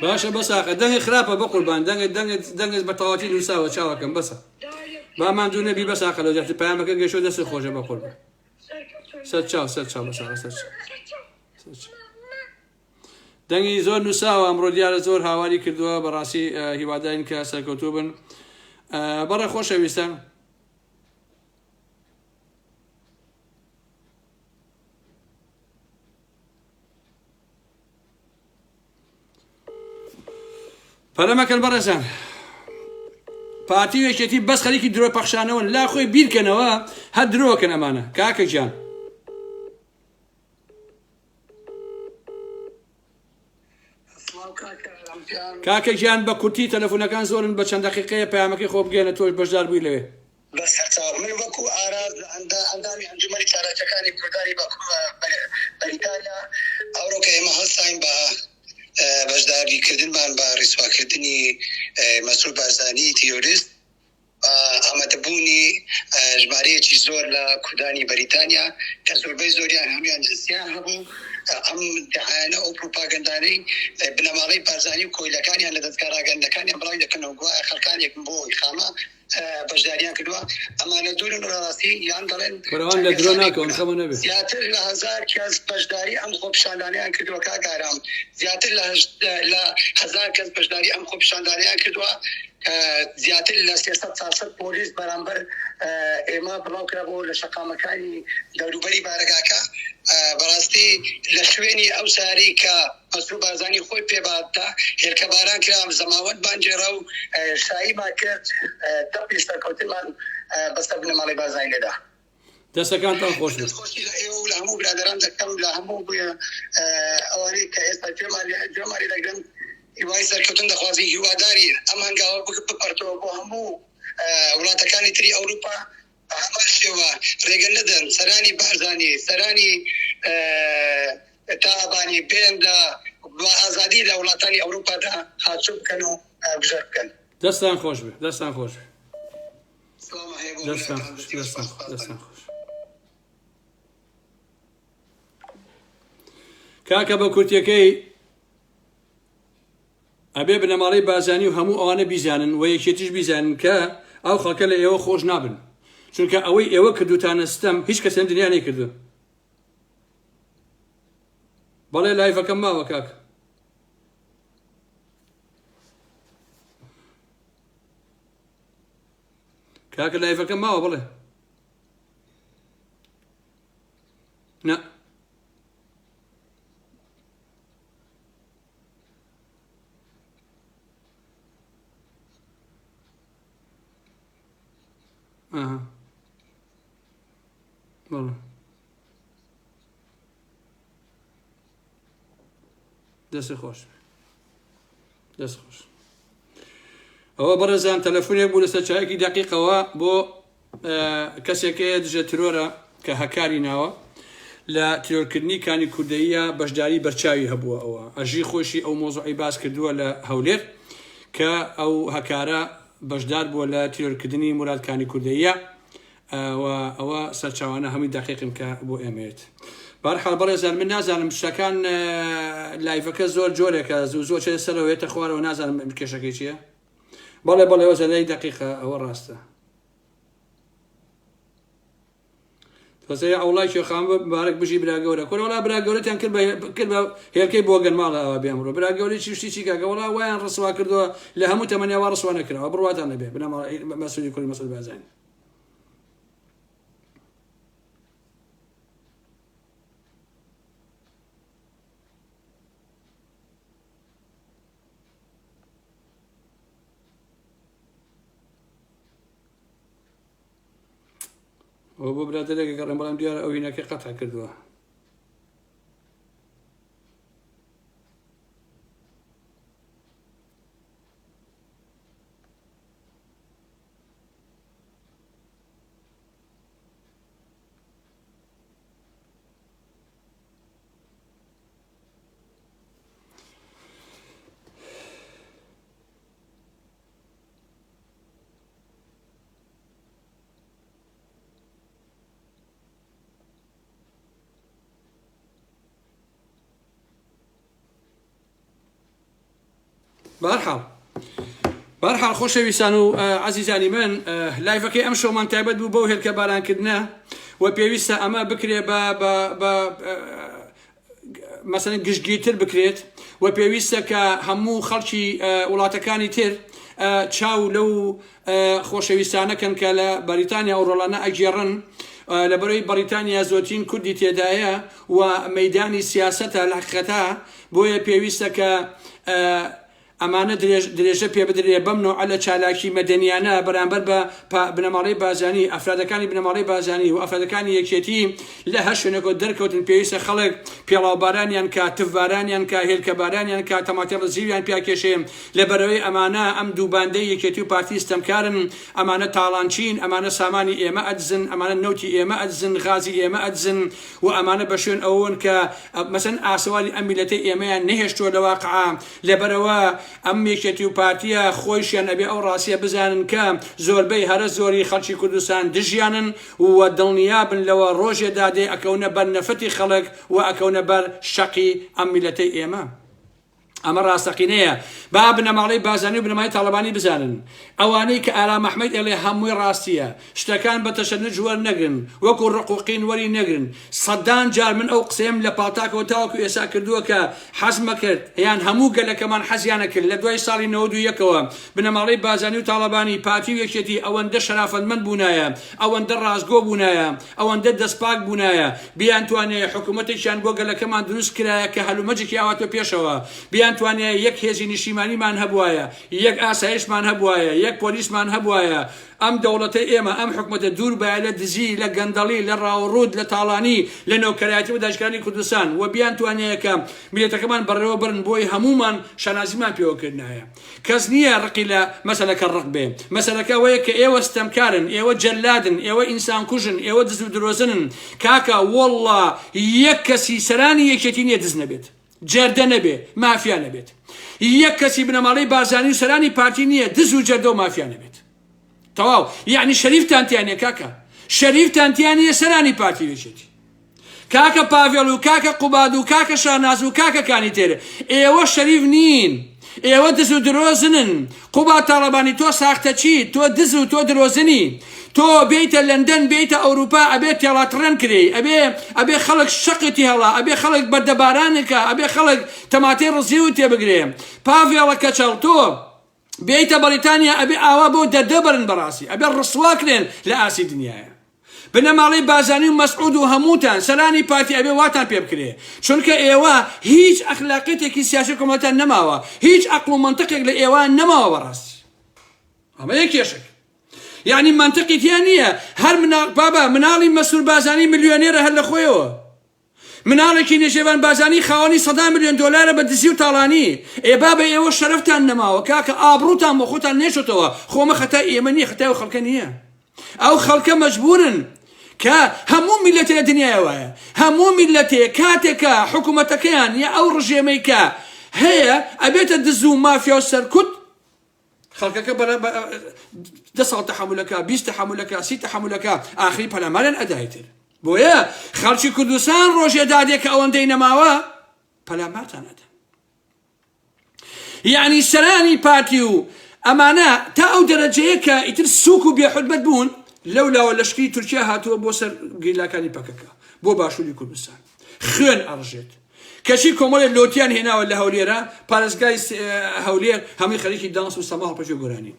باشە بەساقە دەنگی خراپە بە قوربان دەنگت بە تەواتی نووساوە چاوەکەم بەسە با ماندوو نەبی بەساقە لە جەفتی پەیامەکە گەشتۆ دەستی خۆشە بە قوربان سەر چاو بەساقە سەر دەنگی زۆر نووساوە ئەمڕۆ دیارە زۆر هاواری کردووە بەڕاستی هیوادارین کە سەرکەوتوو بن بەڕێ خۆشەویستان پەرەمەکەن بەڕێزان پارتی وێکێتی بەس خەریکی درۆ پەخشانەوە لا خۆی بیرکەنەوە هەر درۆکەن ئەمانە کاکە گیان کاکە گیان بە کورتی تەلەفۆنەکان زۆرن بە چەند دەقیقەیە پەیامەکەی خۆ بگەێنە تۆش بەشدار بووی لەوێ بەس من وەکو ئاراز ئەندامی ئەنجومەنی چارەکانی کوردانی بەریتانیا ئەوڕۆکە ئێمە هەستاین بە بەشداریکردنمان بە ڕیسواکردنی مەسعود بارزانی تیۆریست ئامادەبوونی ژمارەیەکی زۆر لە کوردانی بەریتانیا کە زۆربەی زۆریان هەمویان جنسیان هەبوو ئەم دەعایانە ئەو پروپاگەندانەی بنەماڵەی بارزانی و کۆیلەکانیان لە دەستگا ڕاگەندەکانیان بڵاوی دەکەنەوە گوایە خەڵکانێک بۆ ئیخامە بەشداریان کردووە ئەمانە دوورن و ڕاستی یان دەڵێن زیاتر لە هەزار کەس بەشداری ئەم خۆپیشاندانیان کردووە کاگارام زیاتر لە هەزار کەس بەشداری ئەم خۆپیشاندانیان کردووە زیاتر لە 300 پۆلیس بەرامبەر ئێمە بڵاو کرابەوە لە شەقامەکانی دەوروبەری بارەگاکە بەڕاستی لە شوێنی ئەو ساری کە مەسعود بارزانی خۆی پێباتدا هێلکە باران کرا زەماوەند بانجێڕا و شاییمان کرد دەپی سەرکەوتنمان بەسەر بنەماڵی بارزانی لێدا دەستەکانتان خۆش بێت لە هەموو برادران دەکەم لە هەموو ئەوانەی کە ئێستا گوێماری دەگرن هیوای سەرکەوتن دەخوازی هیواداری ئەم هەنگاوە بپەرتەوە بۆ هەموو وڵاتەکانی تری ئەوروپا هەمان شێوە ڕێگە نەدەن سەرانی بارزانی سەرانی تابانی بێندا بە ئازادی لە وڵاتانی ئەوروپادا هاچوو بکەن و بژەر بکەن دەستان خۆش بێ دەستان خۆش کاکە بە کورتیەکەی ئەبێ بنەماڵەی بازانی و هەموو ئەوانە بیزانن و یەکێتیش بیزانن کە ئەو خەڵکە لە ئێوە خۆش نابن، چونکە ئەوەی ئێوە کردوتانە ستەم هیچ کەس لەم دنیا نەیکردو. بەڵێ لایڤەکەم ماوە کاک. کاکە لایڤەکەم ماوە بڵێ. نا والله دەست خۆش دەست خۆش. ئەوە بەڕێزان تەلەفۆنێک بوو لەسەر چایەکی دەقیقەوە بۆ کەسێکەیە دژە ترۆرە کە هەکاری ناوە لە ترۆرکردنی کانی کوردەیە بەشداری بەرچاوی هەبووە. ئەوە ئەژی خۆشی ئەو مۆزوعی باس کردووە لە هەولێر کە ئەو هەکارە بەشدار بووە لە ترۆرکردنی مرادکانی کوردەیە. ئەوە سەرچاوانە هەمووی دەقیقن کە بۆ ئێمەیەت. بەرحاڵ بەڕێزان من نازانم شتەکان لایڤەکە زۆر جۆرێکە زۆر چێ سەرەوەیەتە خوارەوە نازانم کێشەکەی چییە. بەڵێ بەڵێ وەزە لای دەقیقە ئەوە ڕاستە. فەسەیە ئەوڵای شێخان بارێک بژی براگەورە کۆرەوەڵا براگەورەتیان کرد بە هێلکەی بۆ گەنماڵە ئەوە بێمڕۆ براگەوری چیشتی چی کاگەوەڵا وایان ڕسوا کردووە لە هەموو تەمەنیاوە ڕسوا نەکراوە بڕواتان نەبێ بنەماڵ مەسئولی کوردی مەسعود بازرگانی. ئەو بۆ برادەرێکە گەڕێن بەڵام دیارە ئەو هینەکەی قەتع کردووە. بەرحاڵ خۆشەویستان و عەزیزانی من لایڤەکەی ئەم شەومان تایبەت بوو بەو هێلکە بارانکردنە و پێویستە ئەمە بکرێ بە مەسەڵەن گشتگیرتر بکرێت و پێویستە کە هەموو خەڵکی وڵاتەکانی تر چاو لەو خۆشەویستانەکەن کە لە بەریتانیا و ڕۆڵانە ئەگێڕن لەبەرەوەی بەریتانیا زۆرترین کوردی تێدایە و مەیدانی سیاسەتە لە حقیقەتە بۆیە پێویستە کە ئەمانە درێژە پێ بدرێ بەم نوع لە چالاکی مەدەنیانە بەرامبەر بە بنەماڵەی بازانی ئەفرادەکانی بنەماڵەی بازانی و ئەفرادەکانی یەکێتی لە هەر شوێنێکۆ دەرکەوتن پێویستە خەڵک پێڵاوبارانیان کا تفبارانیان کا هێلکەبارانیان کا تەماتێ ڕزیویان پیاکێشێ لەبەرەوەی ئەمانە ئەم دووباندەی یەکێتی و پارتی ستەمکارن ئەمانە تاڵانچین ئەمانە سامانی ئێمە ئەدزن ئەمانە نەوتی ئێمە ئەدزن غازی ئێمە ئەدزن و ئەمانە بە شوێن ئەوون کە مەسەن ئاسەواری ئەم میلەتەی ئێمەیان نەهێشتووە لە واقعا لەبەرەوە ئەم یەکێتی و پارتیە خۆیشیان ئەبێ ئەو ڕاستیە بزانن کە زۆربەی هەرە زۆری خەڵکی کوردستان دژیانن و دڵنیابن لەوە ڕۆژێ دادێ ئەکەونە بەر نەفەتی خەڵک و ئەکەونە بەر شەقی ئەم میلەتەی ئێمە. ئەمە ڕاستەقینەیە. با بنەماڵەی بازانی و بنەمای تاڵەبانی بزانن ئەوانەی کە ئارام ئەحمەد ئەڵێ هەمووی ڕاستیە شتەکان بە تەشەنج وەرنەگرن وەکو ڕقوقین وەری نەگرن. سەدان جار من ئەو قسەم لە پاڵتاکەوە تاوەکو ئێسا کردووە کە حەزمە کرد یان هەموو گەلەکەمان حەزیانە کرد لە دوای ساڵی 91ەوە بنەماڵەی بازانی و تاڵەبانی پارتی و یەکێتی ئەوەندە شەرافەتمەند بوونایە ئەوەندە ڕازگۆ بوونایە ئەوەندە دەستپاک بوونایە بیان توانێت حکوومەتێکیان بۆ گەلەکەمان دروست کرایە کە هەلومەجێکی ئاواتۆ پێشەوە بیان توانێت یەک هێزی نیشتیمانیمان هەبوایە یەک ئاسایشمان هەبوایە یەک پۆلیسمان هەبوایە ئەم دەوڵەتە ئێمە ئەم حکومەتە دوور بایە لە دزی لە گەندەڵی لە ڕاوڕود لە تاڵانی لە نەوکەرایەتی و داژکاری کوردستان و بیان توانەیەکە میلەتەکەمان بەڕێوە برن بۆی هەمومان شانازیمان پێوەکردنایە. کەس نییە ڕقی لە مەسەلەکە ڕق بێ. مەسەلەکە وەیە کە ئێوە ستەمکارن ئێوە جەلادن ئێوە ئینسان کوژن ئێوە دز و درۆزنن کاکە وەڵڵا یەک کەسی سەرانی یەکێتی نییە دز نەبێت جەردە نەبێ مافیا نەبێت. یەک کەسی بنەماڵەی بازانی و سەرانی پارتی نییە دز و جەردە و مافیا نەبێت. تەواو یعنی شەریفتانتیانێ کاکە شەریفتانتیانە سەرانی پارتی وێچێتی کاکە پاڤێڵ و کاکە قوباد و کاکە شاناز و کاکەکانی تێرە ئێوە شەریف نین ئێوە دز و درۆزنن قوبا تاڵەبانی تۆ ساختە چی تۆ دز و تۆ درۆزنی تۆ بێتە لەندەن بێتە ئەوروپا ئەبێ تێڵاتڕەن کرێ ئەبێ خەڵک شەقتی هەڵا ئەبێ خەڵک بەردەبارانێکە ئەبێ خەڵک تەماتەی ڕزی و تێبگرێ پاڤێڵە کەچەڵ تۆ بێتە بەریتانیا ئەبێ ئاوا بۆ دەردەبرن بەڕاستی ئەبێ ڕسواکرێن لە ئاسی دنیاە بنەماڵی بازانی و مەسعود و هەمووتان سەرانی پارتی ئەبێ واتان پێ بکرێ چونکە ئێوە هیچ ئەخلاقیتێکی سیاسی کۆمەڵتان نەماوە هیچ عەقڵ و مەنتەقێک لە ئێوە نەماوە بەڕاستی ئەمە یەکێشێک یعنی منطقی تیان نییە هەر بابا مناڵی مەسعود بازانی ملیۆنێرە هەر لە خۆیەوە مناڵێکی نێژێوان بازانی خاوەنی 100 ملیۆن دۆلارە بە دزی و تاڵانی بابا ئێوە شەرەفتان نەماوە کاکە ئابڕووتان بۆ خۆتان نێشتەوە خۆمە خەتای ئێمە نییە خەتای و خەڵکە نییە ئەو خەڵکە مەجبورن کە هەموو میلەتێ لە دنیاەوەیە هەموو میلەتێ کاتێکە حکوومەتەکەیان یا ئەو ڕژێمەیکە هەیە ئەبێتە دز و مافیا و سەرکوت خەڵکەکە دە ساڵ تەحملەکە 20 تەحملەکە 30 تەحملەکە ئاخری پەلاماران ئەدایتر بۆیە خەڵکی کوردستان ڕۆژێ دادێک کە ئەوەندەی نەماوە پەلامارتان ئەدەن یعنی سەرانی پارتی و ئەمانە تا ئەو دەرەجەیە کە ئیتر سووک و بێحورمەت بوون لەولاوە لەشکری تورکیا هاتووە بۆ سەر گیلاکانی پەکەکە بۆ باشووری کوردستان خوێن ئەڕژێت کەچی کۆمەڵێک لۆتیان هێناوە لە هەولێرە پارێزگای هەولێر هەمووی خەریکی دانس و سەما هەڵپەچێ گۆرانی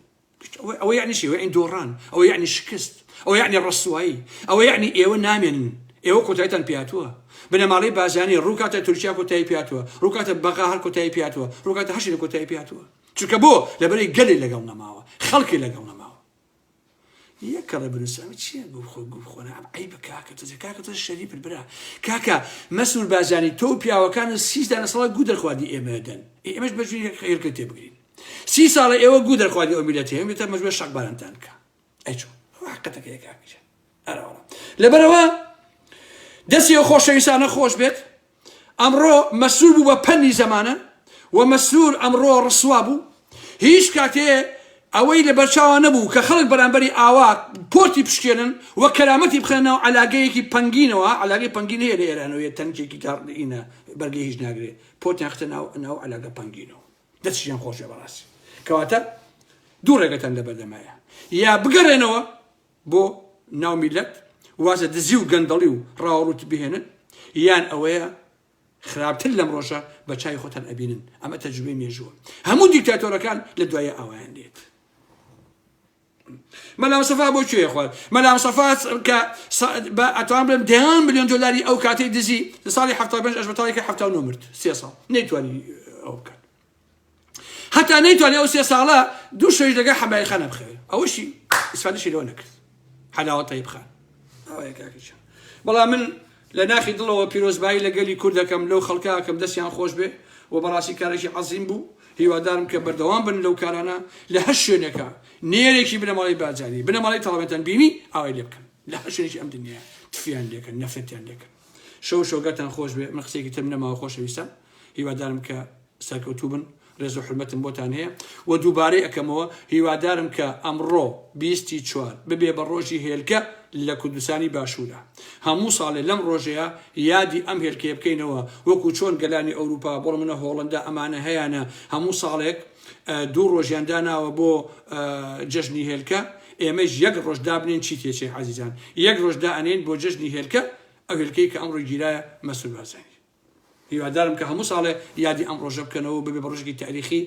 ئەوە یعنی چی ئەوە ئیندۆڕان ئەوە یعنی شکست ئەوە یعنی ڕەسوایی ئەوە یعنی ئێوە نامێنن ئێوە کۆتاییتان پێهاتووە بنەماڵەی بازانی ڕووکاتە تورکیا کۆتایی پێهاتووە ڕووکاتە بەغا هەر کۆتایی پێهاتووە ڕووکاتە هەشی لە کۆتایی پێهاتووە چونکە بۆ لەبەرەی گەلێ لەگەڵ نەماوە خەڵکی لەگەڵ نەماوە یەکەڵە بنووسام چییە بخۆنە ئەی بە کاکە تۆ شەریف برا کاکە مەسعود بازانی تۆ پیاوەکان 30 ساڵە گو دەرخوادی ئێمەدەن ئێمەش بەجوری خێرکە تێبگرین 30 ساڵە ئێوە گو دەرخوادی ئەو میلەتێ ئێمە مەجبوریە شەقبارانتان کە ئەیچوو حقەتەکە کاکەجان ئەرەوە لەبەرەوە دەستی ئەو خۆشەویستانە خۆش بێت ئەمڕۆ مەسعود بوو بە پەنی زەمانە و مەسعود ئەمڕۆ ڕسوا بوو هیچ کاتێ ئەوەی لە بەرچاوە نەبوو کە خەڵک بەرامبەری ئاوا پۆرتی پشکێنن و کەرامەتی بخێنەوە عەلاگەیەکی پەنگینەوە عەلاگەی پەنگین هەیە لە ئێرانەوە تەنکێکی تاڕئینە بەرگی هیچ ناگرێت پۆرتیان خستە ناو عەلاگە پەنگینەوە دەستیان خۆشە بەڕاستی کەواتە دوو ڕێگەتان لە بەردەمایە یا بگەڕێنەوە بۆ ناو میلەت وازە دزی و گەندەڵی و ڕاوەڕووت بهێنن یان ئەوەیە خراپتر لەم ڕۆژە بە چای خۆتان ئەبینن ئەمە تەجروبەی مێژووە هەموو دیکتاتۆرەکان لە دوایە ئەویان دێت مەلا مستەفا بۆ کوێ خوارد مەلا مستەفا کە ئەتوان بڵێم 10 ملیۆن دۆلاری ئەو کاتەی دزی لە ساڵی 75 ئەژبەتاڵێکی 79 مرد 3 ساڵ نەیتوانی ئەو بکات هەتا نەیتوانی ئەو 3 ساڵە دوو شەویش لەگەڵ حەمایەخانە بخەوێ ئەوەشی ئیسفادەشی لەوە نەکرد حەلاوە تەیب خان ئەوەیە کاکەجان بەڵام من لە ناخی دڵەوە پیرۆزبایی لەگەلی کوردەکەم لەو خەڵکاکەم دەستیان خۆش بێ و بەڕاستی کارێکی عەزیم بوو هیوادارم کە بەردەوام بن لەو کارانە لە هەر شوێنێکە نێرێکی بنەماڵی بازاری بنەماڵی تەڵەبێتان بینی ئاوای لێ بکەن لە هەر شوێنێکی ئەم دنیا تفیان لێکن نەفرەتیان لێکن شەو شۆگەتان خۆش بێ من قسەیەکی تر نەماوە خۆشەویستان هیوادارم کە سەرکەوتوو بن ڕێز و حرمەتم بۆتان هەیە و دووبارەی ئەکەمەوە هیوادارم کە ئەمڕۆ 24 ببێ بە ڕۆژی هێلکە لە کوردستانی باشوورە هەموو ساڵێ لەم ڕۆژەیە یادی ئەم هێلکەیە بکەینەوە وەکو چۆن گەلانی ئەوروپا بۆ منە هۆڵندا ئەمانە هەیەە هەموو ساڵێک دوو ڕۆژیان داناوە بۆ جەژنی هێلکە ئێمەش یەک ڕۆژ دابنێن چی تێچێ عەزیزان یەک ڕۆژ دائەنێن بۆ جەژنی هێلکە ئەو هێلکەی کە ئەمڕۆ گیرایە مەسعود بازانی هیوادارم کە هەموو ساڵێ یادی ئەم ڕۆژە بکەنەوە ببێ بە ڕۆژێکی تاریخی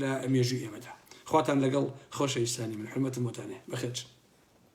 لە مێژووی ئێمەدا خواتان لەگەڵ خۆشەویستانی من حرمەتم بۆتانێ بەخێر